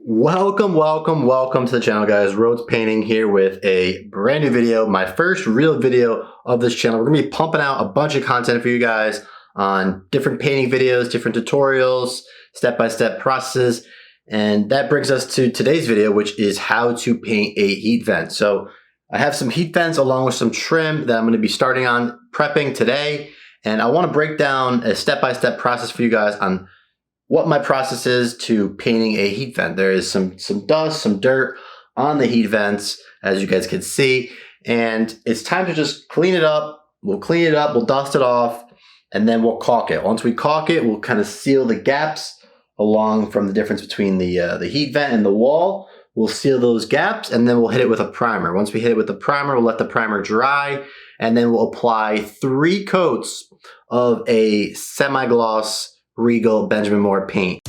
Welcome to the channel, guys. Rhodes Painting here with a brand new video, my first real video of this channel. We're gonna be pumping out a bunch of content for you guys on different painting videos, different tutorials, step-by-step processes. And that brings us to today's video, which is how to paint a heat vent. So I have some heat vents along with some trim that I'm gonna be starting on prepping today. And I wanna break down a step-by-step process for you guys on what my process is to painting a heat vent. There is some dust, some dirt on the heat vents, as you guys can see, and it's time to just clean it up. We'll clean it up, we'll dust it off, and then we'll caulk it. Once we caulk it, we'll kind of seal the gaps along from the difference between the heat vent and the wall. We'll seal those gaps, and then we'll hit it with a primer. Once we hit it with the primer, we'll let the primer dry, and then we'll apply 3 coats of a semi-gloss Regal Benjamin Moore paint.